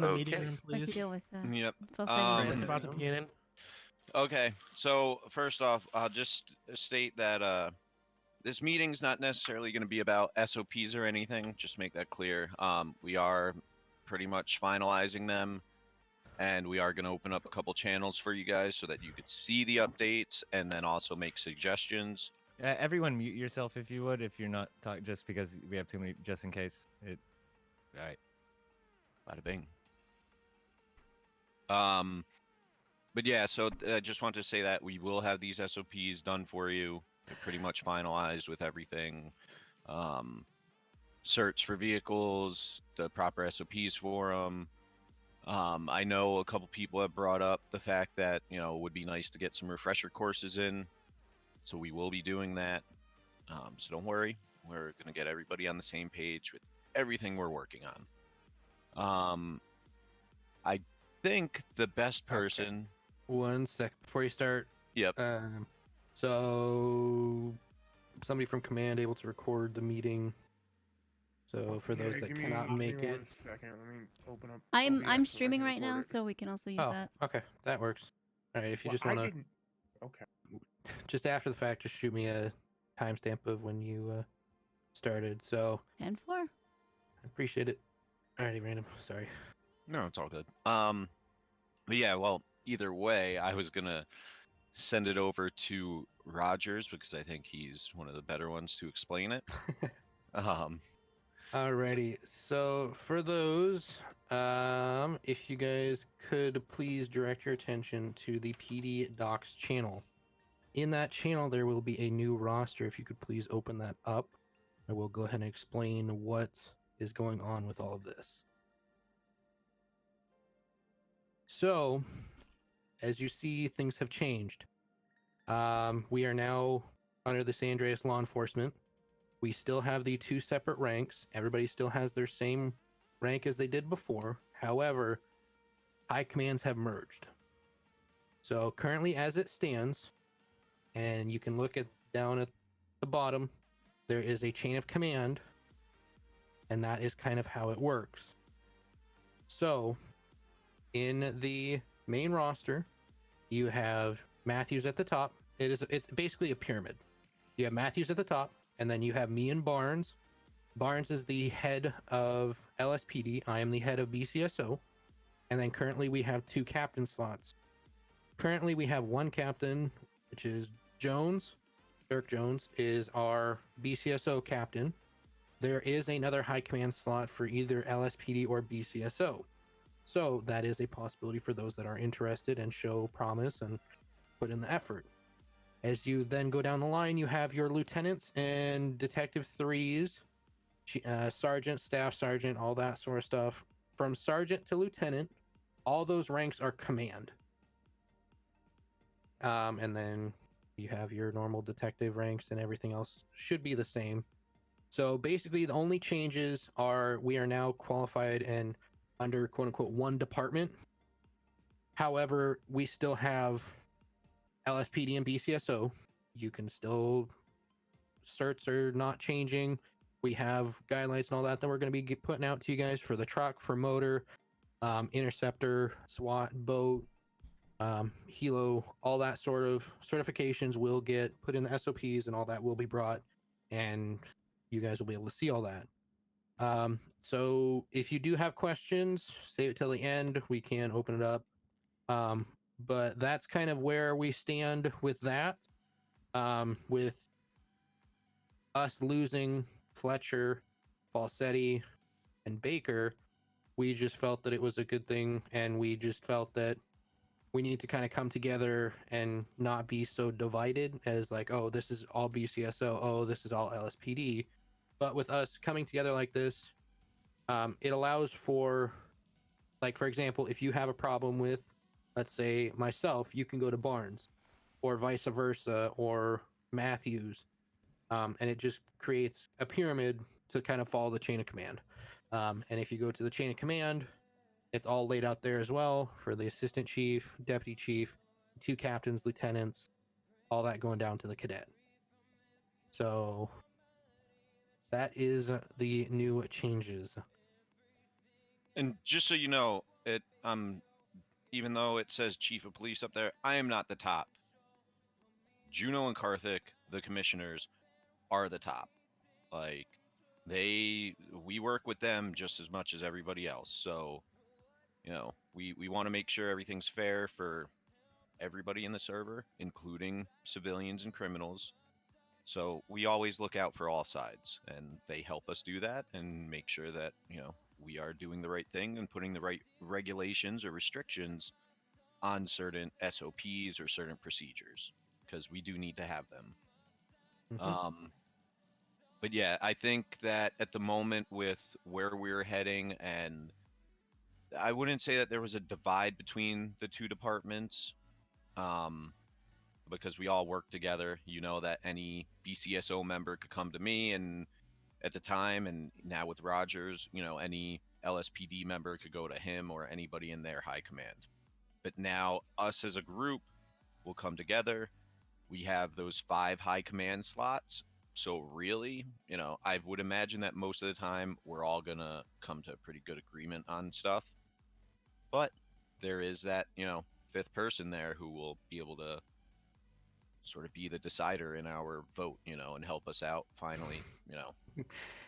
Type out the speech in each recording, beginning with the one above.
in the meeting room, We have to please. deal with Yep. full It's about to segment. begin. Okay, so first off, I'll just state that this meeting's not necessarily going to be about SOPs or anything. Just make that clear. We are pretty much finalizing them, and we are going to open up a couple channels for you guys so that you could see the updates and then also make suggestions. Everyone mute yourself if you would, if you're not talking, just because we have too many, just in case. All right. Bada bing. But yeah, so I just want to say that we will have these SOPs done for you. They're pretty much finalized with everything. Search for vehicles, the proper SOPs for them. I know a couple people have brought up the fact that, it would be nice to get some refresher courses in. So we will be doing that. So don't worry. We're going to get everybody on the same page with everything we're working on. I think the best person... Okay. 1 sec before you start. Yep. So somebody from command able to record the meeting. So for those that cannot make give me it. 1 second. Let me open up. I'm OBS so I streaming can right now, record it. so we can also use that. Okay, that works. All right, if you Well, just want I to, didn't- Okay. just after the fact, just shoot me a timestamp of when you started. So 10-4. I appreciate it. Alrighty, random. Sorry. No, it's all good. But yeah, well, either way, I was gonna send it over to Rogers because I think he's one of the better ones to explain it. Alrighty, so for those, if you guys could please direct your attention to the PD Docs channel. In that channel, there will be a new roster. If you could please open that up, I will go ahead and explain what is going on with all of this. So, as you see, things have changed. We are now under the San Andreas Law Enforcement. We still have the 2 separate ranks. Everybody still has their same rank as they did before. However, high commands have merged. So currently as it stands, and you can look down at the bottom, there is a chain of command, and that is kind of how it works. So in the main roster, you have Matthews at the top. It's basically a pyramid. You have Matthews at the top, and then you have me and Barnes. Barnes is the head of LSPD. I am the head of BCSO. And then currently we have 2 captain slots. Currently we have 1 captain, which is Jones. Dirk Jones is our BCSO captain. There is another high command slot for either LSPD or BCSO. So that is a possibility for those that are interested and show promise and put in the effort. As you then go down the line, you have your lieutenants and detective 3s, sergeant, staff sergeant, all that sort of stuff. From sergeant to lieutenant, all those ranks are command. And then you have your normal detective ranks, and everything else should be the same. So basically, the only changes are we are now qualified and under quote unquote 1 department. However, we still have LSPD and BCSO. You can still, certs are not changing. We have guidelines and all that we're going to be putting out to you guys for the truck, for motor, interceptor, SWAT, boat, helo, all that sort of certifications will get put in the SOPs, and all that will be brought, and you guys will be able to see all that. So if you do have questions, save it till the end. We can open it up. But that's kind of where we stand with that. With us losing Fletcher, Falsetti, and Baker, we just felt that it was a good thing, and we just felt that we need to kind of come together and not be so divided as like, oh, this is all BCSO, oh, this is all LSPD. But with us coming together like this, it allows for, like, for example, if you have a problem with, let's say, myself, you can go to Barnes, or vice versa, or Matthews, and it just creates a pyramid to kind of follow the chain of command. And if you go to the chain of command, it's all laid out there as well for the assistant chief, deputy chief, 2 captains, lieutenants, all that going down to the cadet. So that is the new changes. And just so you know, even though it says chief of police up there, I am not the top. Juno and Karthik, the commissioners, are the top. Like, we work with them just as much as everybody else. So, we want to make sure everything's fair for everybody in the server, including civilians and criminals. So we always look out for all sides, and they help us do that and make sure that, we are doing the right thing and putting the right regulations or restrictions on certain SOPs or certain procedures, because we do need to have them. Mhm. But yeah, I think that at the moment with where we're heading, and I wouldn't say that there was a divide between the two departments, um, because we all work together. You know that any BCSO member could come to me, and at the time, and now with Rogers, any LSPD member could go to him or anybody in their high command. But now us as a group will come together. We have those 5 high command slots. So really, I would imagine that most of the time we're all gonna come to a pretty good agreement on stuff. But there is that, fifth person there who will be able to sort of be the decider in our vote, and help us out finally,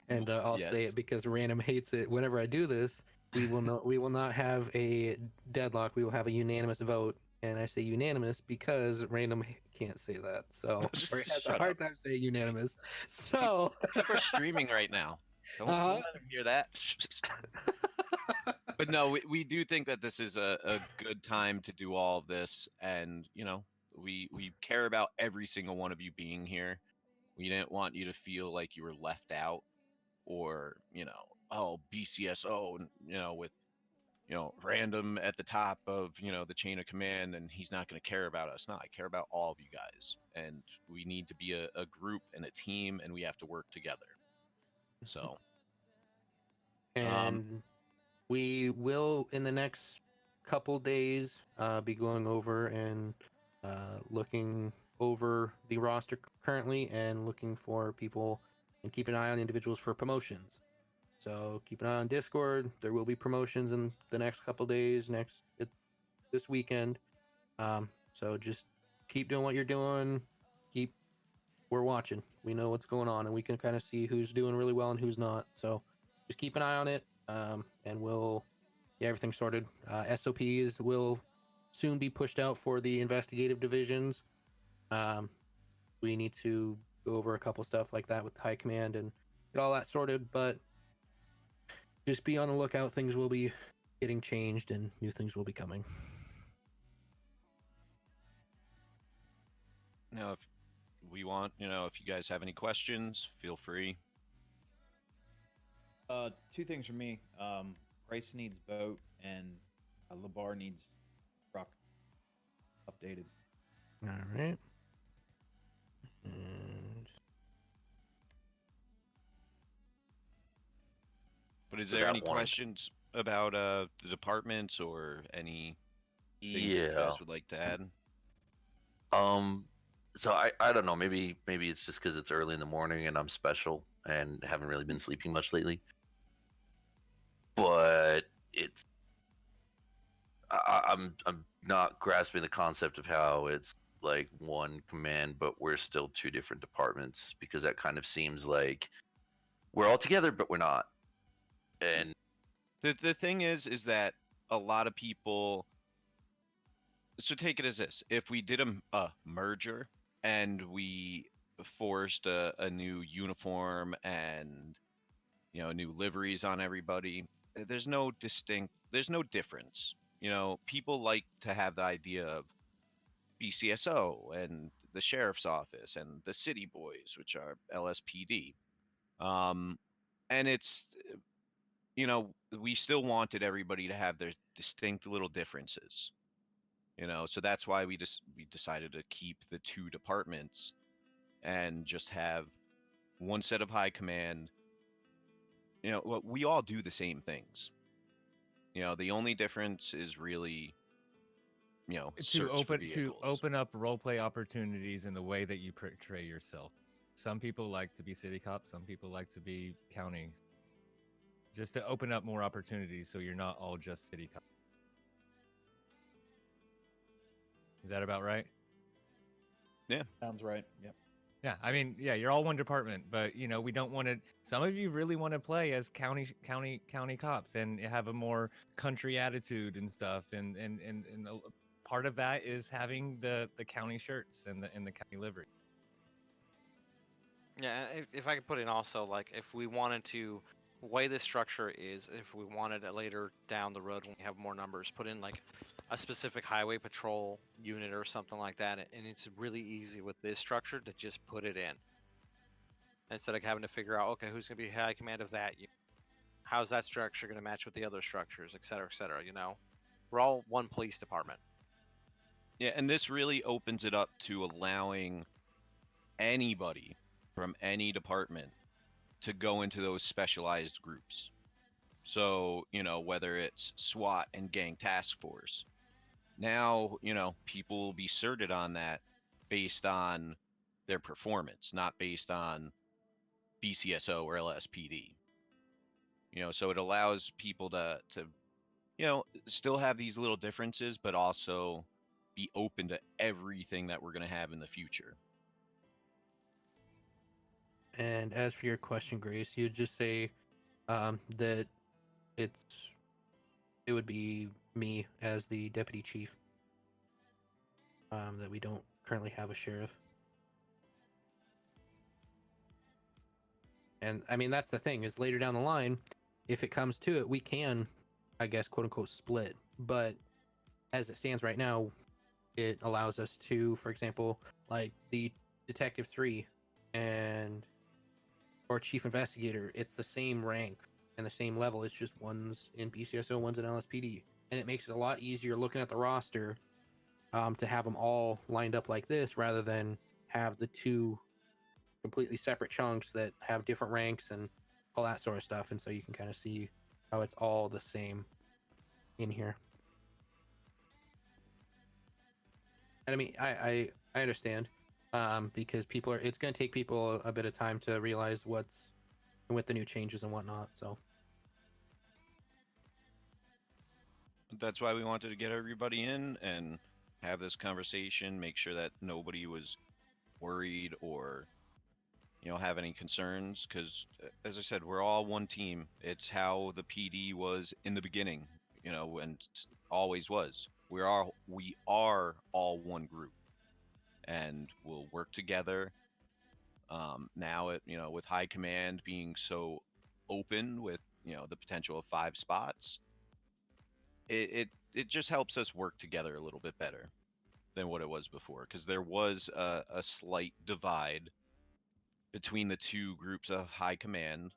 And I'll say Yes. it because Random hates it. Whenever I do this, we will not have a deadlock. We will have a unanimous vote, and I say unanimous because Random can't say that. So or he Just has a shut up. hard time saying unanimous. So People are streaming right now. Don't uh-huh. let them hear that. But no, we do think that this is a good time to do all of this, and we care about every single one of you being here. We didn't want you to feel like you were left out, or oh, BCSO, and with random at the top of the chain of command, and he's not going to care about us. No, I care about all of you guys, and we need to be a group and a team, and we have to work together. So And we will in the next couple days be going over and looking over the roster currently and looking for people and keep an eye on individuals for promotions. So keep an eye on Discord. There will be promotions in the next couple days, this weekend. So just keep doing what you're doing. Keep We're watching. We know what's going on, and we can kind of see who's doing really well and who's not. So just keep an eye on it, and we'll get everything sorted. SOPs will soon be pushed out for the investigative divisions. Um, we need to go over a couple stuff like that with high command and get all that sorted. But just be on the lookout. Things will be getting changed, and new things will be coming. if we want, if you guys have any questions, feel free. Two things for me. Bryce needs boat, and Labar needs rock updated. All right. And But is So there that any one- questions about the departments or any things that you Yeah. guys would like to add? So I don't know. Maybe it's just because it's early in the morning and I'm special and haven't really been sleeping much lately. But I'm not grasping the concept of how it's like one command, but we're still two different departments, because that kind of seems like we're all together, but we're not. And The thing is that a lot of people. So take it as this: if we did a merger and we forced a new uniform and new liveries on everybody, there's no difference. People like to have the idea of BCSO and the sheriff's office and the city boys, which are LSPD. And it's, we still wanted everybody to have their distinct little differences. So that's why we decided to keep the two departments and just have one set of high command. We all do the same things. The only difference is really, search for vehicles. to open up roleplay opportunities in the way that you portray yourself. Some people like to be city cops, some people like to be county. Just to open up more opportunities so you're not all just city cops. Is that about right? Sounds right. Yep. Yeah, I mean, yeah, you're all one department, but you know, we don't want to. Some of you really want to play as county cops and have a more country attitude and stuff, and part of that is having the county shirts and the county livery. Yeah, if I could put in also, like, if we wanted to, way this structure is, if we wanted it later down the road when we have more numbers, put in like a specific highway patrol unit or something like that, and it's really easy with this structure to just put it in instead of having to figure out, okay, who's going to be high command of that unit? How's that structure going to match with the other structures, et cetera, et cetera. You know, we're all one police department. Yeah, and this really opens it up to allowing anybody from any department to go into those specialized groups. So, you know, whether it's SWAT and gang task force, now, you know, people will be certed on that based on their performance, not based on BCSO or LSPD. You know, so it allows people to you know, still have these little differences, but also be open to everything that we're going to have in the future. And as for your question, Grace, you'd just say that it would be me as the deputy chief. That we don't currently have a sheriff. And I mean, that's the thing, is later down the line, if it comes to it, we can, I guess, quote unquote, split. But as it stands right now, it allows us to, for example, like the Detective 3 and or Chief Investigator, it's the same rank and the same level. It's just one's in BCSO, one's in LSPD. And it makes it a lot easier looking at the roster to have them all lined up like this rather than have the two completely separate chunks that have different ranks and all that sort of stuff. And so you can kind of see how it's all the same in here. And I mean, I understand because people are, it's going to take people a bit of time to realize what's with the new changes and whatnot. So That's why we wanted to get everybody in and have this conversation, make sure that nobody was worried or, you know, have any concerns. Because, as I said, we're all one team. It's how the PD was in the beginning, you know, and always was. We are all one group, and we'll work together. Now, you know, with high command being so open with, you know, the potential of 5 spots, it just helps us work together a little bit better than what it was before, because there was a slight divide between the two groups of high command,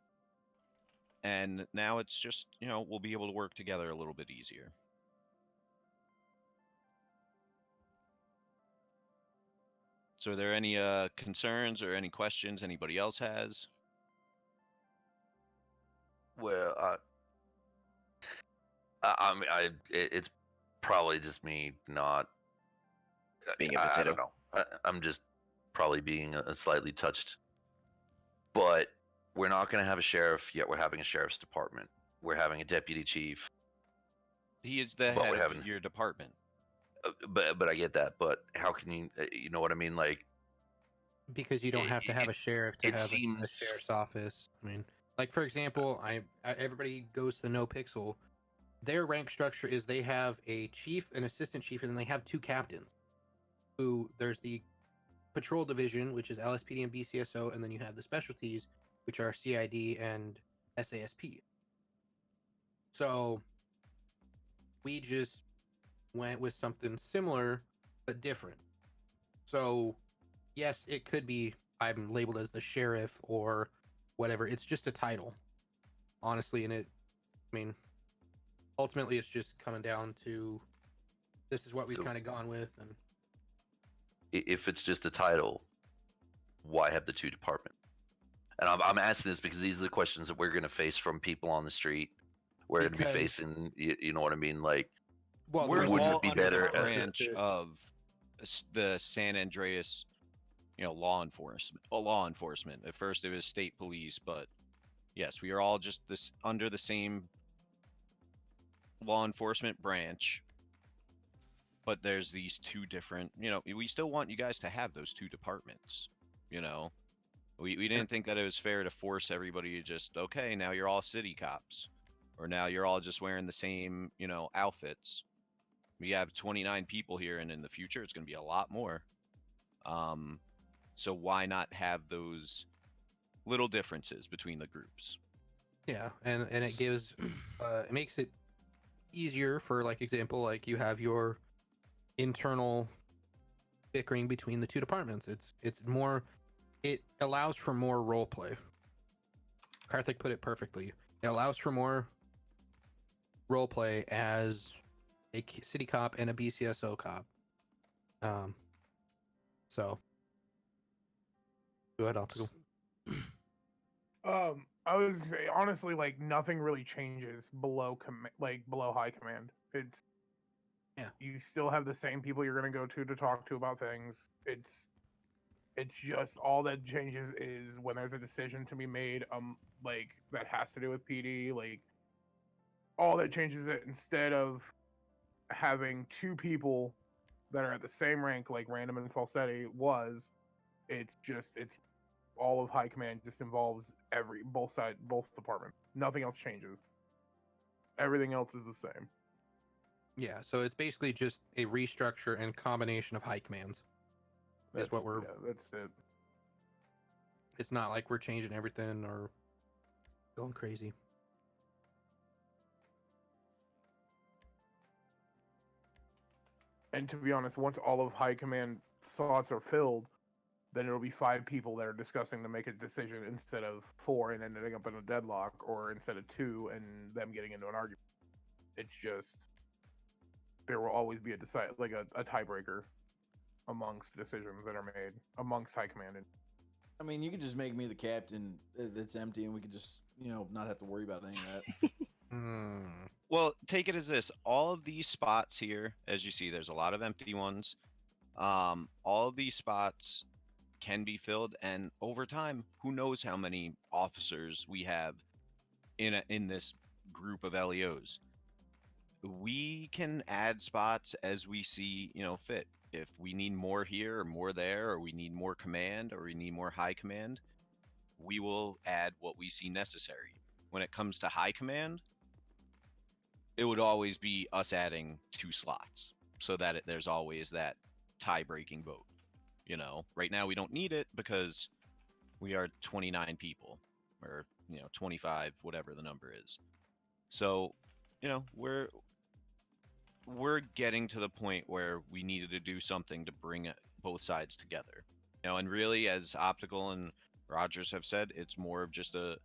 and now it's just, you know, we'll be able to work together a little bit easier. So are there any concerns or any questions anybody else has? Well, it's probably just me not Being a I potato. don't know. I'm just probably being slightly touched. But we're not going to have a sheriff yet. We're having a sheriff's department. We're having a deputy chief. He is the But head we of haven't- your department. But I get that. But how can you? You know what I mean? Like, because you don't have to have a sheriff to it have a seems- sheriff's office. I mean, like for example, everybody goes to the No Pixel. Their rank structure is they have a chief, an assistant chief, and then they have 2 captains. Who there's the patrol division, which is LSPD and BCSO, and then you have the specialties, which are CID and SASP. So we just went with something similar but different. So yes, it could be I'm labeled as the sheriff or whatever. It's just a title, honestly. And I mean, ultimately, it's just coming down to this is what we've So- kind of gone with. And if it's just a title, why have the 2 departments? And I'm asking this because these are the questions that we're going to face from people on the street. We're going to be Because- facing, you know what I mean? Like, well, We're there's wouldn't it all be under better the as- branch of the San Andreas, you know, law enforcement. At first, it was state police, but yes, we are all just this under the same law enforcement branch. but there's these two different, we still want you guys to have those two departments. We didn't think that it was fair to force everybody to just, okay, now you're all city cops, or now you're all just wearing the same, outfits. We have 29 people here, and in the future it's going to be a lot more. So why not have those little differences between the groups? Yeah, and it gives it makes it easier for, like, example, like you have your internal bickering between the two departments. It allows for more role play. Karthik put it perfectly. It allows for more role play as a city cop and a BCSO cop. So go ahead, Optical. I was say, honestly, like, nothing really changes below below high command. It's you still have the same people you're gonna go to talk to about things. It's just all that changes is when there's a decision to be made, like, that has to do with PD, like, all that changes it, instead of having two people that are at the same rank like Random and Falsetti was, it's all of high command just involves both departments. Nothing else changes. Everything else is the same. Yeah, so it's basically just a restructure and combination of high commands. That's what we're. Yeah, that's it. It's not like we're changing everything or going crazy. And to be honest, once all of high command slots are filled, then it'll be 5 people that are discussing to make a decision instead of 4 and ending up in a deadlock, or instead of 2 and them getting into an argument. It's just there will always be a tiebreaker amongst decisions that are made amongst high command. I mean, you could just make me the captain that's empty, and we could just, not have to worry about any of that. Well, take it as this. All of these spots here, as you see, there's a lot of empty ones. All of these spots can be filled, and over time, who knows how many officers we have in this group of LEOs. We can add spots as we see, fit. If we need more here or more there, or we need more command or we need more high command, we will add what we see necessary. When it comes to high command, it would always be us adding 2 slots so that there's always that tie-breaking vote. Right now we don't need it because we are 29 people, or 25, whatever the number is. So, we're getting to the point where we needed to do something to bring both sides together. And really, as Optical and Rogers have said, it's more of just a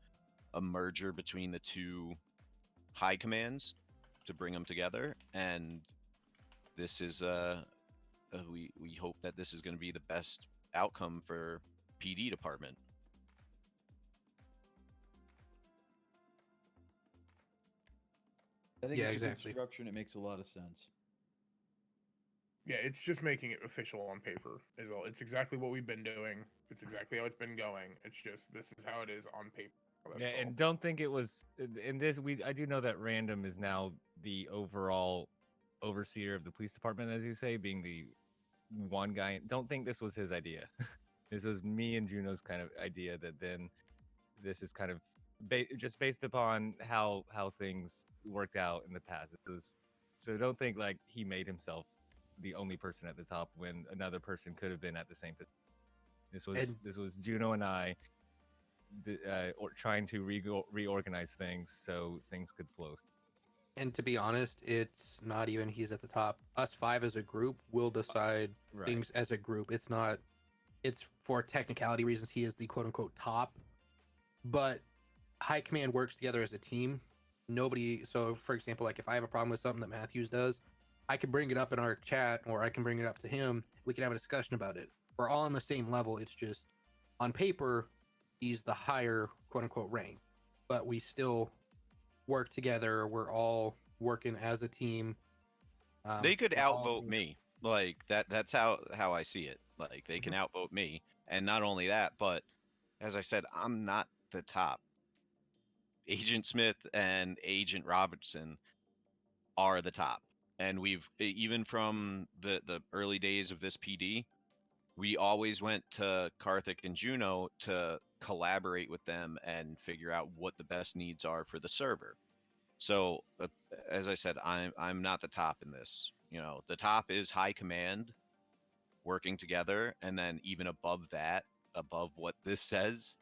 merger between the two high commands to bring them together. And this is we hope that this is going to be the best outcome for PD department. I think Yeah, it's exactly. a good structure, and it makes a lot of sense. Yeah, it's just making it official on paper is all. It's exactly what we've been doing. It's exactly how it's been going. It's just this is how it is on paper. Yeah, and don't think it was in this. I do know that Random is now the overall overseer of the police department, as you say, being the one guy. Don't think this was his idea. This was me and Juno's kind of idea. That then this is kind of just based upon how things worked out in the past. So don't think like he made himself the only person at the top when another person could have been at the same position. This was Juno and I trying to reorganize things so things could flow. And to be honest, it's not even he's at the top. Us 5 as a group will decide things as a group. It's not. It's for technicality reasons. He is the quote unquote top, but high command works together as a team. Nobody. So, for example, like if I have a problem with something that Matthews does, I can bring it up in our chat, or I can bring it up to him. We can have a discussion about it. We're all on the same level. It's just on paper, he's the higher quote unquote rank, but we still work together. We're all working as a team. They could outvote me. Like that's how I see it. Like they can outvote me. And not only that, but as I said, I'm not the top. Agent Smith and Agent Robertson are the top. And we've even from the early days of this PD, we always went to Karthik and Juno to collaborate with them and figure out what the best needs are for the server. So, as I said, I'm not the top in this. The top is high command working together, and then even above that, above what this says,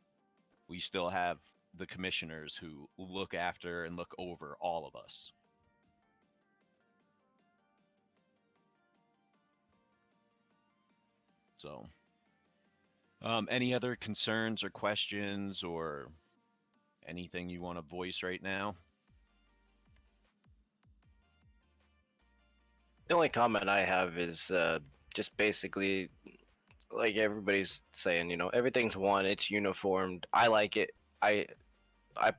we still have the commissioners who look after and look over all of us. So, any other concerns or questions or anything you want to voice right now? The only comment I have is just basically like everybody's saying, everything's one, it's uniformed. I like it. I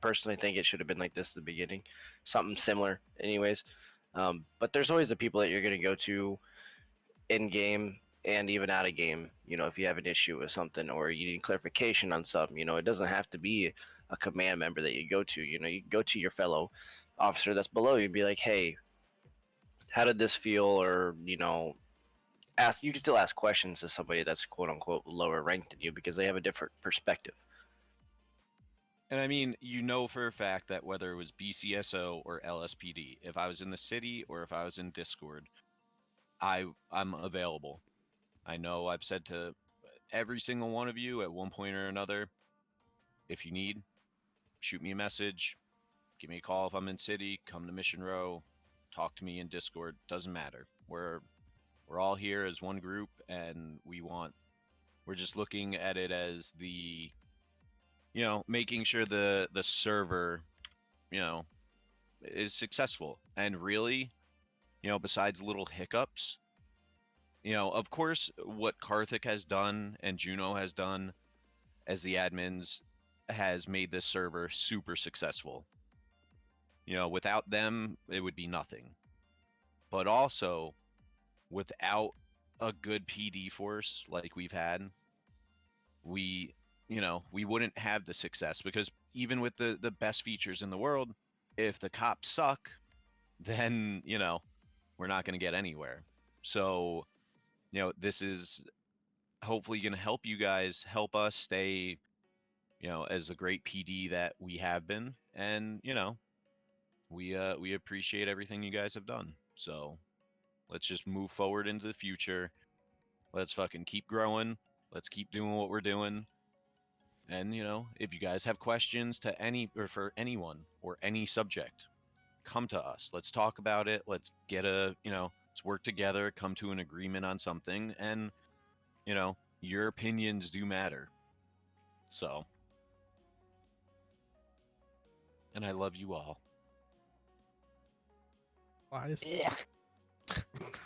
personally think it should have been like this at the beginning, something similar, anyways. But there's always the people that you're gonna go to in game and even out of game. If you have an issue with something or you need clarification on something, it doesn't have to be a command member that you go to. You can go to your fellow officer that's below you and be like, hey, how did this feel? Or ask. You can still ask questions to somebody that's quote unquote lower ranked than you because they have a different perspective. And I mean, for a fact that whether it was BCSO or LSPD, if I was in the city or if I was in Discord, I'm available. I know I've said to every single one of you at one point or another, if you need, shoot me a message, give me a call if I'm in city, come to Mission Row, talk to me in Discord, doesn't matter. We're all here as one group, and we're just looking at it as the making sure the server is successful. And really, besides little hiccups, of course what Karthik has done and Juno has done as the admins has made this server super successful. Without them it would be nothing. But also, without a good PD force like we've had, we wouldn't have the success, because even with the best features in the world, if the cops suck, then we're not going to get anywhere. So this is hopefully going to help you guys, help us stay as a great PD that we have been. And we appreciate everything you guys have done. So let's just move forward into the future. Let's fucking keep growing. Let's keep doing what we're doing. And, if you guys have questions for anyone or any subject, come to us. Let's talk about it. Let's get let's work together, come to an agreement on something. And, your opinions do matter. So, and I love you all. Wise. Yeah.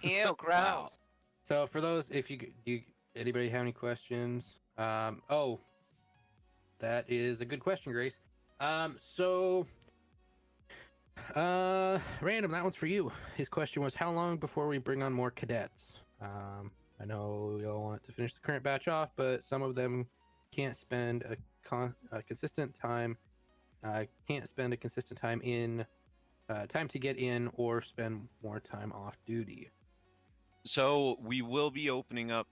Ew, gross. Wow. So for those, if you anybody have any questions? That is a good question, Grace. So random, that one's for you. His question was, how long before we bring on more cadets? I know we all want to finish the current batch off, but some of them can't spend a consistent time. Can't spend a consistent time in time to get in or spend more time off duty. So we will be opening up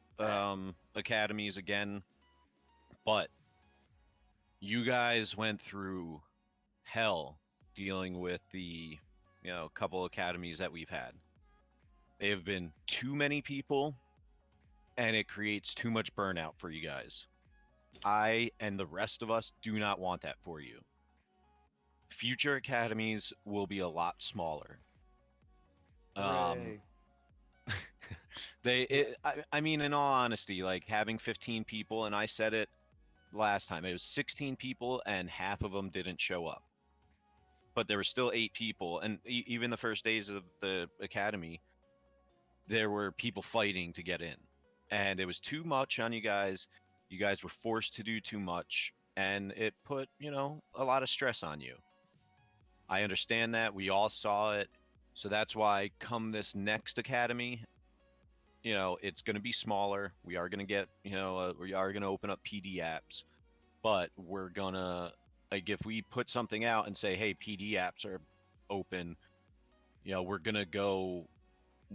academies again, but you guys went through hell dealing with the couple academies that we've had. They have been too many people, and it creates too much burnout for you guys. I and the rest of us do not want that for you. Future academies will be a lot smaller. Hooray. I mean, in all honesty, like having 15 people, and I said it last time, it was 16 people and half of them didn't show up. But there were still 8 people, and even the first days of the academy, there were people fighting to get in. And it was too much on you guys. You guys were forced to do too much, and it put, a lot of stress on you. I understand that. We all saw it. So that's why come this next academy, it's going to be smaller. We are going to get, we are going to open up PD apps, but we're going to, like, if we put something out and say, hey, PD apps are open, we're going to go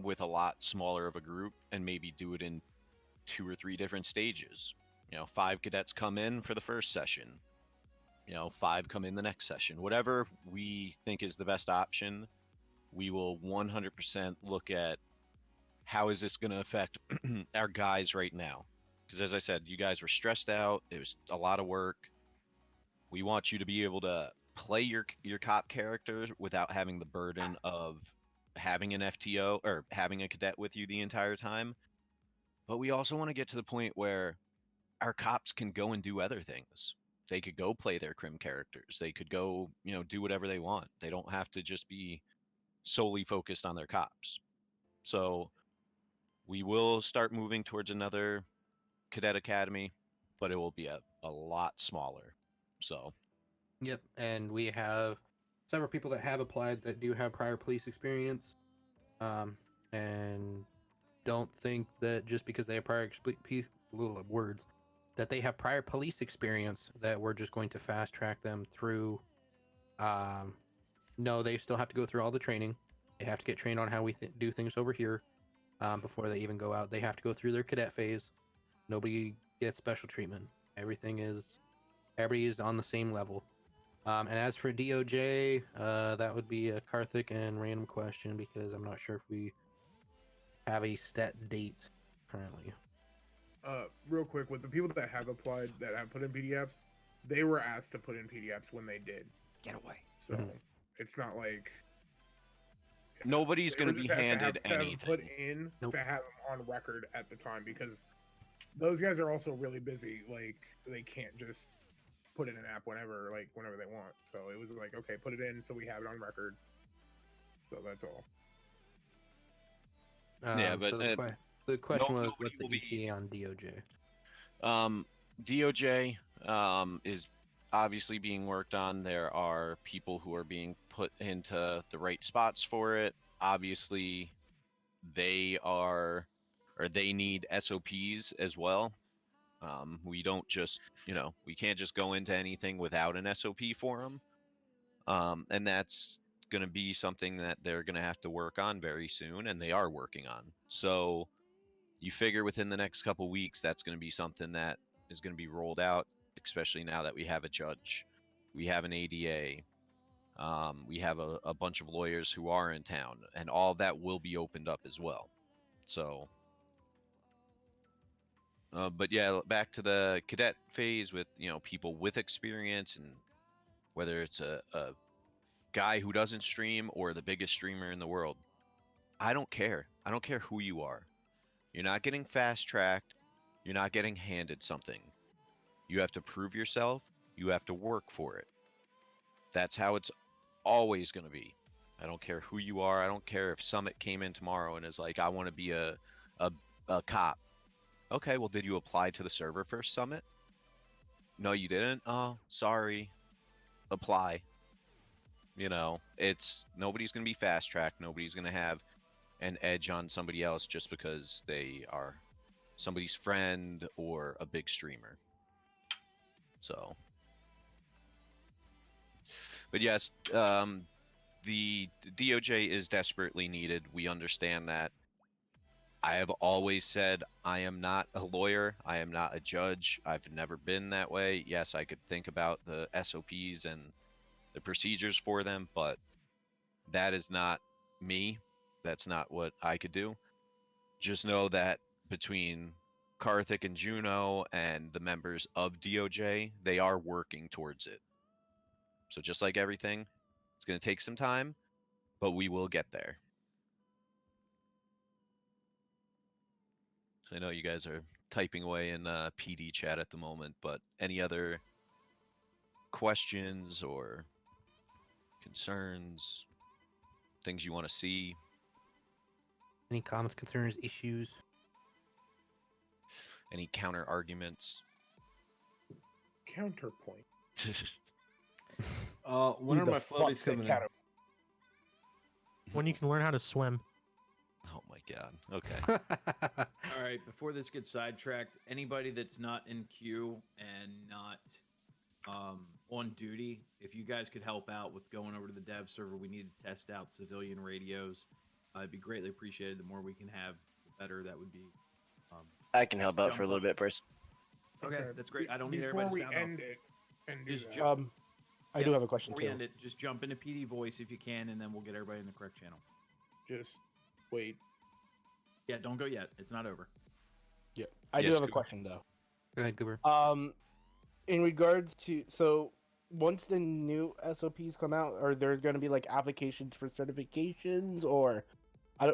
with a lot smaller of a group and maybe do it in 2 or 3 different stages. 5 cadets come in for the first session. 5 come in the next session. Whatever we think is the best option, we will 100% look at how is this going to affect our guys right now. Because as I said, you guys were stressed out. It was a lot of work. We want you to be able to play your cop character without having the burden of having an FTO or having a cadet with you the entire time. But we also want to get to the point where our cops can go and do other things. They could go play their crim characters. They could go, do whatever they want. They don't have to just be solely focused on their cops. So we will start moving towards another cadet academy, but it will be a lot smaller. So Yep, and we have several people that have applied that do have prior police experience, and don't think that just because they have that they have prior police experience that we're just going to fast track them through. No, they still have to go through all the training. They have to get trained on how we do things over here before they even go out. They have to go through their cadet phase. Nobody gets special treatment. Everybody is on the same level. And as for DOJ, that would be a Karthik and random question because I'm not sure if we have a set date currently. Real quick, with the people that have applied that have put in PDFs, they were asked to put in PDFs when they did. Get away. So it's not like nobody's going to be handed anything. Put in to have them on record at the time because those guys are also really busy. Like they can't just put in an app whenever they want. So it was like, okay, put it in so we have it on record. So that's all. Yeah, but so the question was, what's the be... ETA on DOJ? DOJ is obviously being worked on. There are people who are being put into the right spots for it. Obviously, they need SOPs as well. We don't just, we can't just go into anything without an SOP for them. And that's going to be something that they're going to have to work on very soon, and they are working on. So you figure within the next couple weeks, that's going to be something that is going to be rolled out, especially now that we have a judge, we have an ADA, we have a bunch of lawyers who are in town, and all of that will be opened up as well. So, but yeah, back to the cadet phase with, people with experience, and whether it's a guy who doesn't stream or the biggest streamer in the world. I don't care. I don't care who you are. You're not getting fast-tracked. You're not getting handed something. You have to prove yourself. You have to work for it. That's how it's always going to be. I don't care who you are. I don't care if Summit came in tomorrow and is like, I want to be a cop. Okay, well, did you apply to the server first, Summit? No, you didn't? Oh, sorry. Apply. It's nobody's going to be fast-tracked. Nobody's going to have an edge on somebody else just because they are somebody's friend or a big streamer. So, but yes, the DOJ is desperately needed. We understand that. I have always said I am not a lawyer. I am not a judge. I've never been that way. Yes, I could think about the SOPs and the procedures for them, but that is not me. That's not what I could do. Just know that between Karthik and Juno and the members of DOJ, they are working towards it. So just like everything, it's going to take some time, but we will get there. So I know you guys are typing away in PD chat at the moment, but any other questions or concerns, things you want to see? Any comments, concerns, issues? Any counter arguments? Counterpoint. When are my floaties coming in? When you can learn how to swim. Oh my god. Okay. All right, before this gets sidetracked, anybody that's not in queue and not on duty, if you guys could help out with going over to the dev server, we need to test out civilian radios it'd be greatly appreciated. The more we can have, the better that would be. I can help out jump for a little up. bit first. Okay, that's great. I don't need Before everybody we to sound off. end it and do Just that, I do have a question Before we too. end it, just jump into PD voice if you can, and then we'll get everybody in the correct channel. just wait. Yeah, don't go yet. It's not over. Yeah, I do Yes, have a Cooper. question though. Go ahead, Goober. In regards to once the new SOPs come out, are there going to be like applications for certifications, or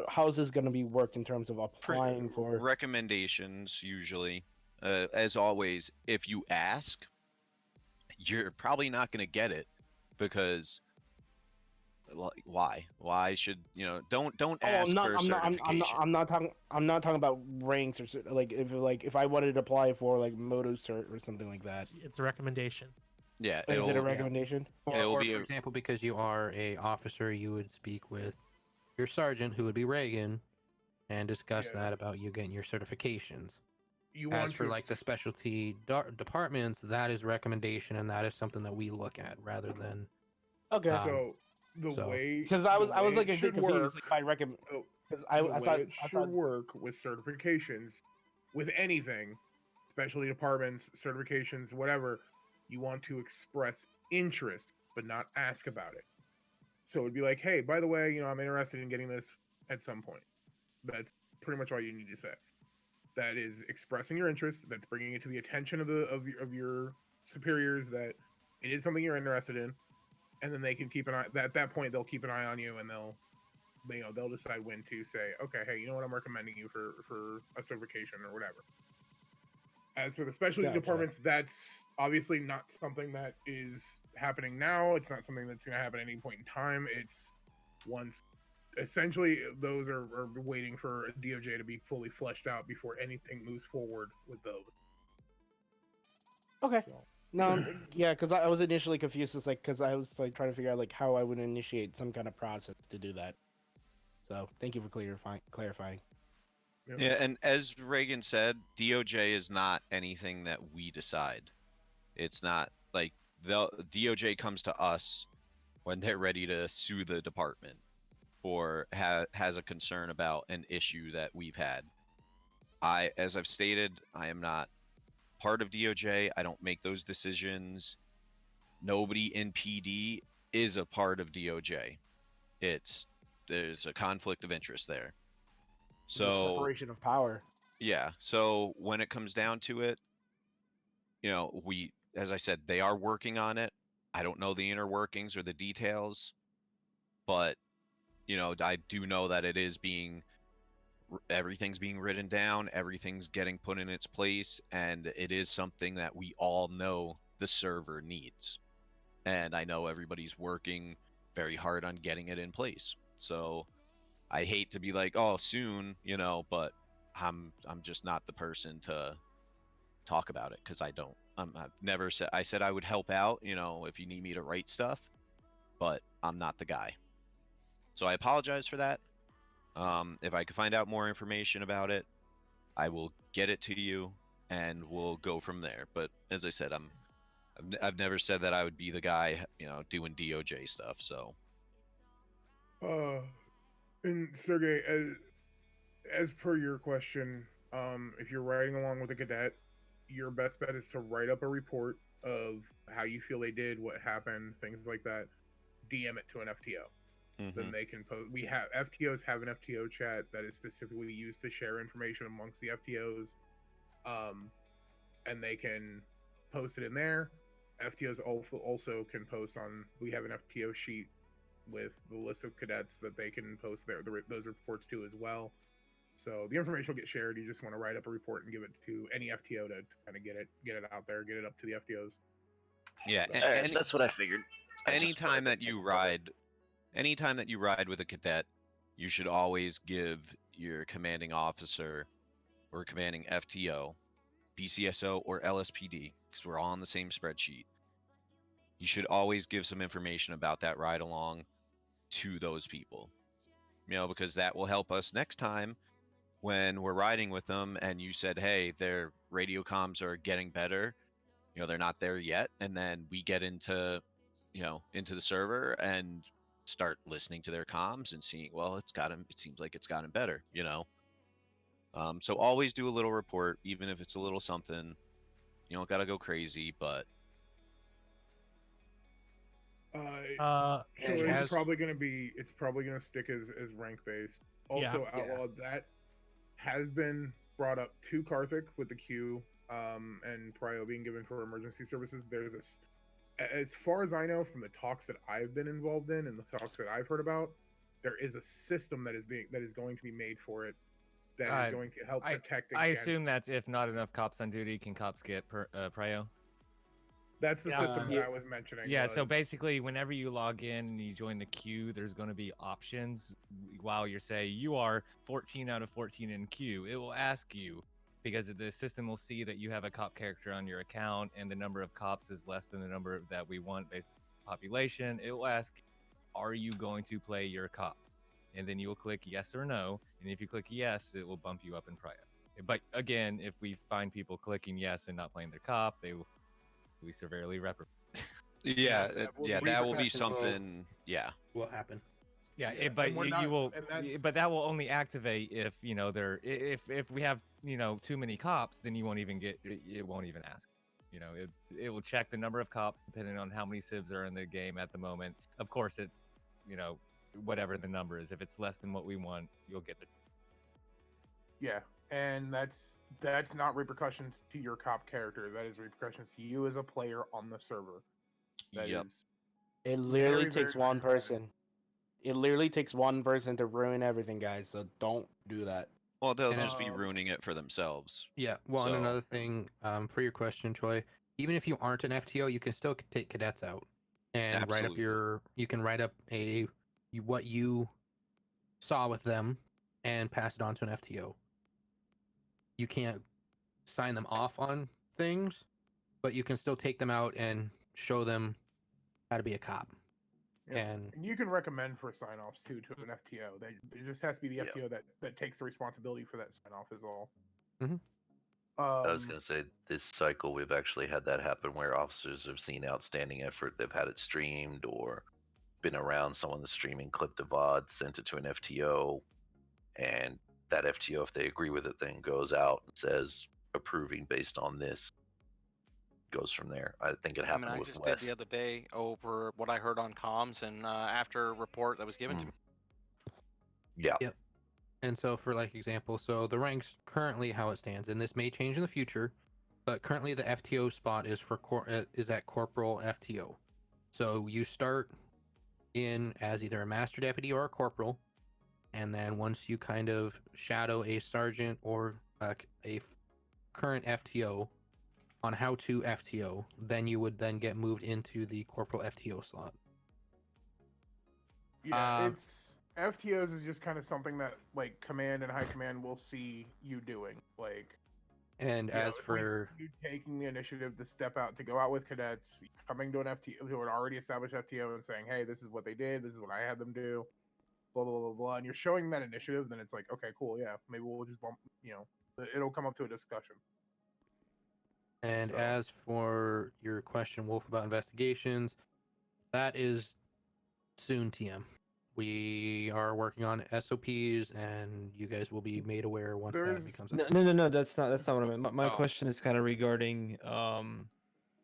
how is this going to be work in terms of applying for recommendations? Usually, as always, if you ask, you're probably not going to get it because why should don't ask for certification. I'm not talking about ranks or like if I wanted to apply for like Moto Cert or something like that. It's a recommendation. Yeah, Is it a recommendation? It'll Or be for example, because you are a officer, you would speak with your sergeant, who would be Reagan, and discuss Yeah. that about you getting your certifications. You As want for to like the specialty departments, that is recommendation, and that is something that we look at rather than Okay. so the way because I was like it a bit should confused work. like, by recommend because I the way thought it should work with certifications, with anything, specialty departments, certifications, whatever. You want to express interest, but not ask about it. So it'd be like, hey, by the way, I'm interested in getting this at some point. That's pretty much all you need to say. That is expressing your interest. That's bringing it to the attention of your superiors that it is something you're interested in, and then they can keep an eye. At that point, they'll keep an eye on you, and they'll decide when to say, okay, hey, you know what, I'm recommending you for a certification or whatever. As for the specialty departments, that's obviously not something that is happening now. It's not something that's going to happen at any point in time. It's once, essentially, those are waiting for DOJ to be fully fleshed out before anything moves forward with those. Okay. So. No, yeah, because I was initially confused. It's like because I was like trying to figure out like how I would initiate some kind of process to do that. So thank you for clarifying. Yeah, and as Reagan said, DOJ is not anything that we decide. It's not like the DOJ comes to us when they're ready to sue the department or has a concern about an issue that we've had. As I've stated, I am not part of DOJ. I don't make those decisions. Nobody in PD is a part of DOJ. There's a conflict of interest there. So the separation of power. Yeah. So when it comes down to it, as I said, they are working on it. I don't know the inner workings or the details, but I do know that it is everything's being written down, everything's getting put in its place, and it is something that we all know the server needs. And I know everybody's working very hard on getting it in place. So I hate to be like, oh, soon, but I'm just not the person to talk about it because I don't. I've never said. I said I would help out, if you need me to write stuff, but I'm not the guy. So I apologize for that. If I could find out more information about it, I will get it to you, and we'll go from there. But as I said, I've never said that I would be the guy, doing DOJ stuff. So. And Sergey, as per your question, if you're riding along with a cadet, your best bet is to write up a report of how you feel they did, what happened, things like that. DM it to an FTO. Mm-hmm. Then they can post. FTOs have an FTO chat that is specifically used to share information amongst the FTOs, and they can post it in there. FTOs also can post on. We have an FTO sheet with the list of cadets that they can post those reports to as well. So the information will get shared. You just want to write up a report and give it to any FTO to kind of get it out there, get it up to the FTOs. Yeah, and that's what I figured. Anytime that you ride with a cadet, you should always give your commanding officer or commanding FTO, BCSO, or LSPD, because we're all on the same spreadsheet. You should always give some information about that ride along to those people, because that will help us next time when we're riding with them and you said, hey, their radio comms are getting better, they're not there yet, and then we get into the server and start listening to their comms and seeing, well, it seems like it's gotten better, you know. So always do a little report, even if it's a little something. You don't gotta go crazy, but So And it's as probably gonna stick as rank based. Also, Yeah. Outlaw, that has been brought up to Karthik with the queue and Prio being given for emergency services. There's as far as I know from the talks that I've been involved in and the talks that I've heard about, there is a system that is going to be made for it that is going to help protect I against. assume that's if not enough cops on duty, can cops get prio? That's the system Yeah. that I was mentioning. Yeah, so was- basically, whenever you log in and you join the queue, there's going to be options while you're say you are 14 out of 14 in queue. It will ask you because the system will see that you have a cop character on your account and the number of cops is less than the number that we want based on population. It will ask, are you going to play your cop? And then you will click yes or no. And if you click yes, it will bump you up in prio. But again, if we find people clicking yes and not playing their cop, they will be severely reprimanded. yeah, that will be repercussions will- something. Yeah, will happen. Yeah, Yeah, but and we're you not- will, and that's- but that will only activate if if we have too many cops, then you won't even get it won't even ask. It will check the number of cops depending on how many civs are in the game at the moment. Of course, it's whatever the number is. If it's less than what we want, you'll get the. Yeah, and that's not repercussions to your cop character. That is repercussions to you as a player on the server. That is. Yep. It literally very, takes very, one very bad. person. It literally takes one person to ruin everything, guys. So don't do that. well, they'll And just be Um, ruining it for themselves. Yeah. Well, and So- another thing, for your question, Troy, even if you aren't an FTO, you can still take cadets out and write up Absolutely. you can write up what you saw with them and pass it on to an FTO. You can't sign them off on things, but you can still take them out and show them how to be a cop. Yeah. And And you can recommend for sign offs too to an FTO. It just has to be the Yeah. FTO that takes the responsibility for that sign off is all. Mhm. I was going to say this cycle we've actually had that happen where officers have seen outstanding effort. They've had it streamed or been around someone that's streaming, clipped a VOD, sent it to an FTO, and that FTO, if they agree with it, then goes out and says approving based on this. Goes from there. I think it I mean, happened I with just Wes. did the other day over what I heard on comms and after a report that was given to me. Yeah. Yep. And so, for like example, so the ranks currently how it stands, and this may change in the future, but currently the FTO spot is is at corporal FTO. So you start in as either a master deputy or a corporal, and then once you kind of shadow a sergeant or a current FTO on how to FTO, then you would then get moved into the corporal FTO slot. Yeah, it's FTOs is just kind of something that like command and high command will see you doing. Like, And you know, as if we see for you taking the initiative to step out to go out with cadets, coming to an FTO to an already established FTO and saying, "Hey, this is what they did. This is what I had them do." Blah blah blah blah. And you're showing that initiative, then it's like, okay, cool, yeah, maybe we'll just bump. It'll come up to a discussion. And So- as for your question, Wolf, about investigations, that is soon, TM. We are working on SOPs, and you guys will be made aware once There's- that becomes. No. That's not what I meant. My Oh. question is kind of regarding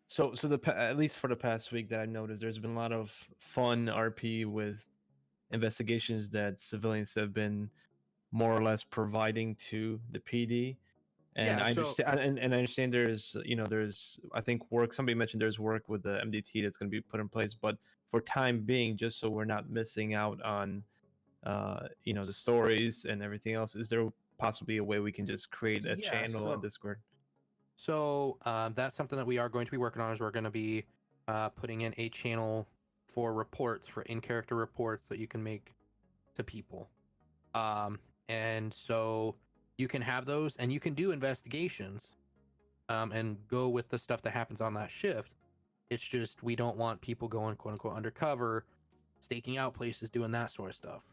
so at least for the past week that I noticed, there's been a lot of fun RP with investigations that civilians have been more or less providing to the PD. And Yeah, I so- understand, and I understand there's I think somebody mentioned there's work with the MDT that's going to be put in place, but for time being, just so we're not missing out on the stories and everything else, is there possibly a way we can just create a Yeah, channel so- on Discord? So that's something that we are going to be working on. Is we're going to be putting in a channel for reports, for in-character reports that you can make to people. And so you can have those, and you can do investigations, and go with the stuff that happens on that shift. It's just we don't want people going quote unquote undercover, staking out places, doing that sort of stuff.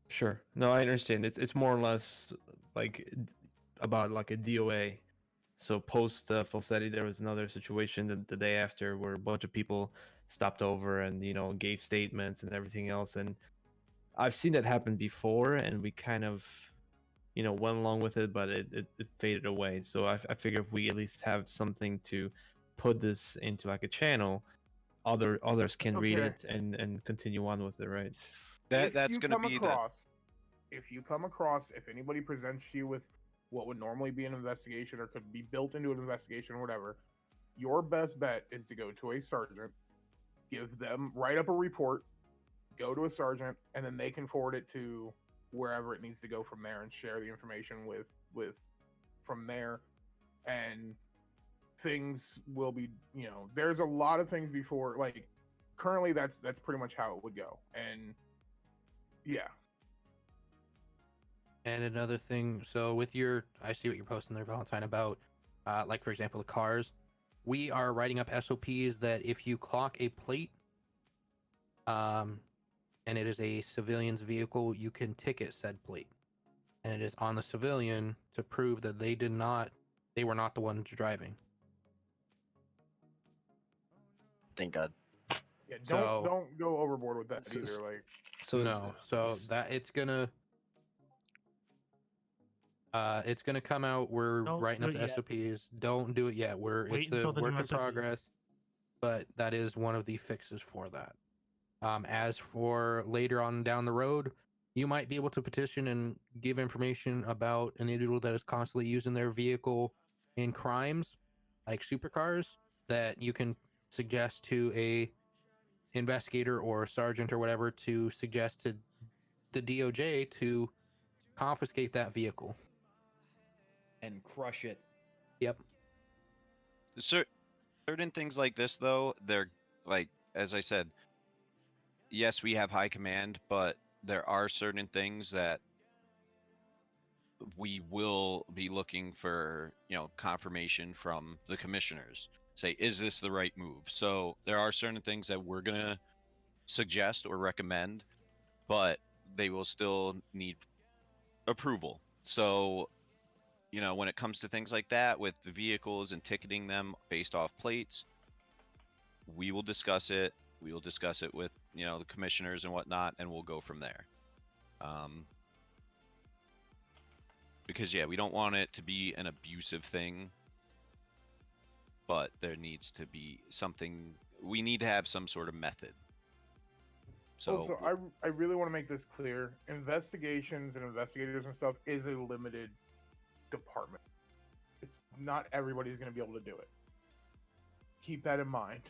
Sure. No, I understand. It's more or less like about like a DOA So post Falsetti, there was another situation the day after where a bunch of people stopped over and gave statements and everything else. And I've seen that happen before, and we kind of went along with it, but it faded away. So I figure if we at least have something to put this into like a channel, others can read Okay. it and continue on with it, right? That's going to be the If anybody presents you with what would normally be an investigation or could be built into an investigation or whatever, your best bet is to go to a sergeant, write up a report, go to a sergeant, and then they can forward it to wherever it needs to go from there and share the information with from there. And things will be, there's a lot of things before, like currently that's pretty much how it would go. And yeah. And another thing, so with I see what you're posting there, Valentine, about, like for example, the cars. We are writing up SOPs that if you clock a plate, and it is a civilian's vehicle, you can ticket said plate, and it is on the civilian to prove that they were not the ones driving. Thank God. Yeah, don't go overboard with that either. Like, it's gonna come out. We're Don't writing do up the it yet. SOPs. Don't do it yet. Wait It's a until the work new in SOP. progress, but that is one of the fixes for that. As for later on down the road, you might be able to petition and give information about an individual that is constantly using their vehicle in crimes, like supercars, that you can suggest to a investigator or a sergeant or whatever to suggest to the DOJ to confiscate that vehicle and crush it. Yep. Certain things like this, though, they're like, as I said, yes, we have high command, but there are certain things that we will be looking for, confirmation from the commissioners. Say, is this the right move? So there are certain things that we're going to suggest or recommend, but they will still need approval. So, when it comes to things like that with the vehicles and ticketing them based off plates, we will discuss it. We will discuss it with, the commissioners and whatnot, and we'll go from there. Because, yeah, we don't want it to be an abusive thing, but there needs to be something. We need to have some sort of method. So also, I really want to make this clear. Investigations and investigators and stuff is a limited department. It's not everybody's going to be able to do it. Keep that in mind.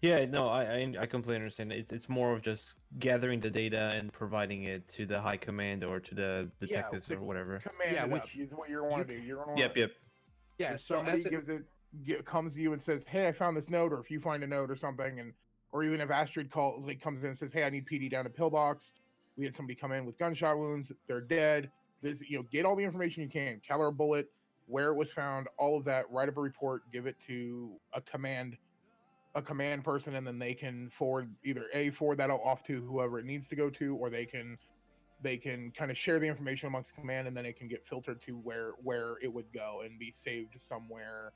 Yeah, no, I completely understand. It's more of just gathering the data and providing it to the high command or to the detectives or whatever. Which is what you want to do. You're going to Yep. Yeah, if somebody comes to you and says, "Hey, I found this note," or if you find a note or something, or even if Astrid comes in and says, "Hey, I need PD down at Pillbox. We had somebody come in with gunshot wounds. They're dead. This, get all the information you can. Caliber bullet, where it was found, all of that. Write up a report. Give it to a command person, and then they can forward that off to whoever it needs to go to, or they can kind of share the information amongst command, and then it can get filtered to where it would go and be saved somewhere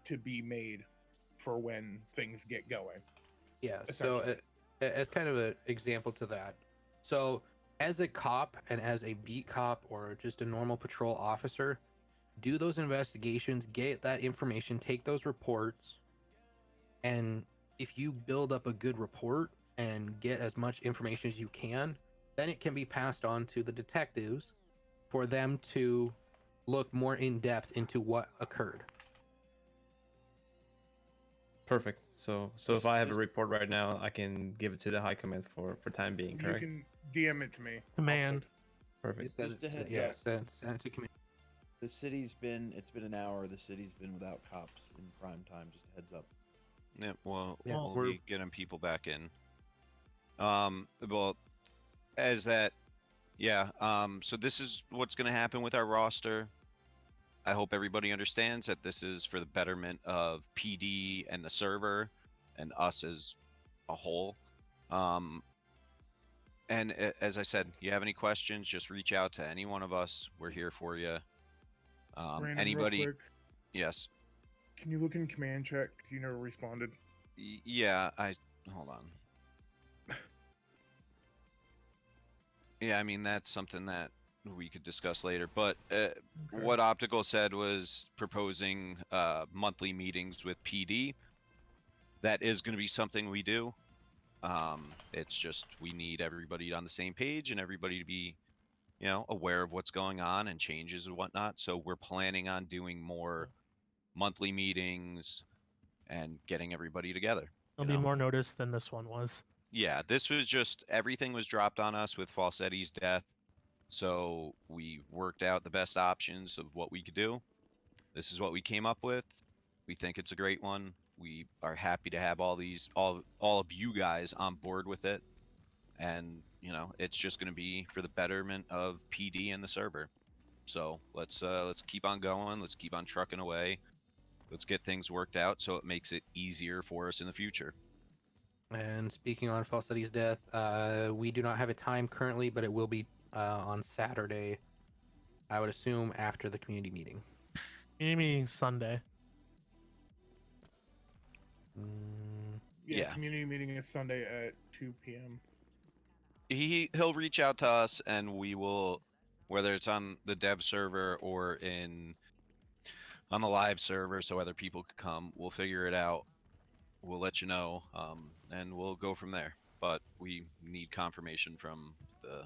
to be made for when things get going. Yeah. So as kind of an example to that, so as a cop and as a beat cop or just a normal patrol officer, do those investigations, get that information, take those reports, and if you build up a good report and get as much information as you can, then it can be passed on to the detectives for them to look more in depth into what occurred. Perfect. So if I have a report right now, I can give it to the high command for time being, correct? You can DM it to me. Command. Perfect. Send it to command. It's been an hour. The city's been without cops in prime time. Just a heads up. Yeah, well, Yeah, we'll be getting people back in. Well, as that, yeah. So this is what's going to happen with our roster. I hope everybody understands that this is for the betterment of PD and the server, and us as a whole. And as I said, you have any questions, just reach out to any one of us. We're here for you. Brandon, Anybody? real quick, Yes. Can you look in command check? 'Cause you never responded. Yeah, hold on. Yeah, I mean that's something that we could discuss later. But what Optical said was proposing monthly meetings with PD. That is going to be something we do. It's just we need everybody on the same page and everybody to be, aware of what's going on and changes and whatnot. So we're planning on doing more monthly meetings and getting everybody together. There'll be more notice than this one was. Yeah, this was just everything was dropped on us with Falsetti's death. So we worked out the best options of what we could do. This is what we came up with. We think it's a great one. We are happy to have all of you guys on board with it. And, it's just going to be for the betterment of PD and the server. So let's keep on going. Let's keep on trucking away. Let's get things worked out so it makes it easier for us in the future. And speaking on Falsetti's death, we do not have a time currently, but it will be on Saturday. I would assume after the community meeting. Community meeting Sunday. Yeah, community meeting is Sunday at 2 p.m. He'll reach out to us and we will, whether it's on the dev server or on the live server so other people could come, we'll figure it out. We'll let you know, and we'll go from there. But we need confirmation from the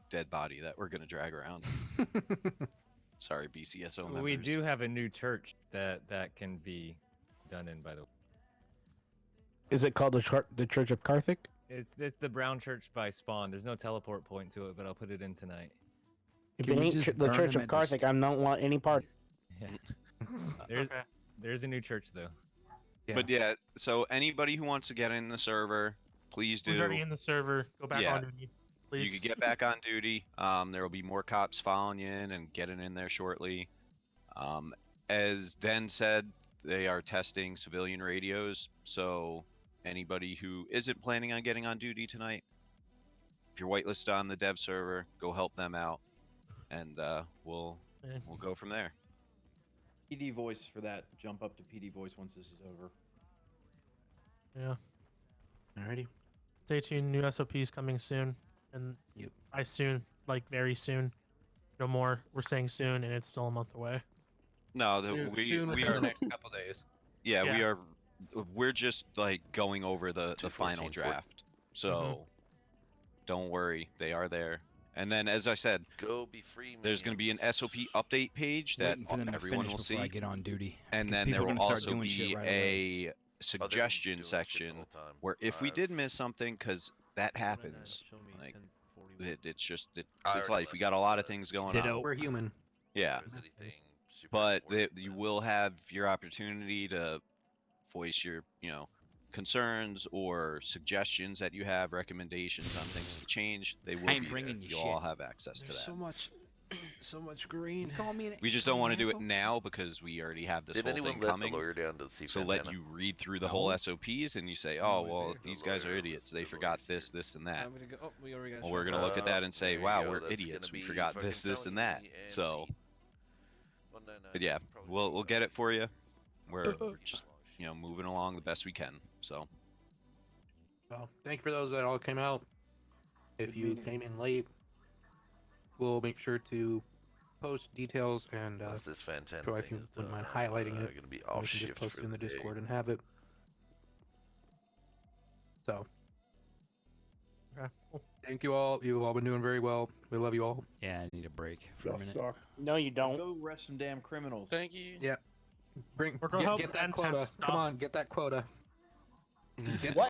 dead body that we're going to drag around. Sorry, BCSO members. We do have a new church that can be done in, by the way. Is it called the Church of Karthik? It's the Brown Church by Spawn. There's no teleport point to it, but I'll put it in tonight. If it ain't the Church of Karthik, I don't want any part. Yeah. There's a new church though. Yeah. But yeah, so anybody who wants to get in the server, please do. Who's already in the server, go back on duty, please. You can get back on duty. There will be more cops following you in and getting in there shortly. As Den said, they are testing civilian radios, so anybody who isn't planning on getting on duty tonight, if you're whitelisted on the dev server, go help them out, and we'll go from there. PD voice for that. Jump up to PD voice once this is over. Yeah. Alrighty. Stay tuned. New SOPs coming soon, and by soon, like very soon. No more. We're saying soon, and it's still a month away. No, Soon we within are the next couple days. Yeah, Yeah. we're just like going over the final draft. So don't worry, they are there. And then, as I said, Go be free. There's going to be an SOP update page that Waiting for them to everyone finish will before see. I get on duty. And because then people there are will gonna start also doing be shit right away. a suggestion section where if we did miss something, because that happens, like it's life. We got a lot of things going on. We're human. Yeah, but you will have your opportunity to voice your concerns or suggestions that you have, recommendations on things to change. They will be there. You'll all have access to that. So much green. We just don't want to do it now because we already have this whole thing coming. So let you read through the whole SOPs and you say, oh, well, these guys are idiots. They forgot this, this, and that. Well, we're going to look at that and say, wow, we're idiots. We forgot this, this, and that. So, but yeah, we'll get it for you. We're just, moving along the best we can. So. Well, thank you for those that all came out. If you came in late, we'll make sure to post details and this fantastic Troy, if you wouldn't mind highlighting it, gonna be we off can just shift post for it in the the day. Discord and have it. So, thank you all. You've all been doing very well. We love you all. Yeah, I need a break for a Y'all minute. suck. No, you don't. Go arrest some damn criminals. Thank you. Yeah. We're gonna help Get that Ben quota. test Come stuff. on, get that quota. Get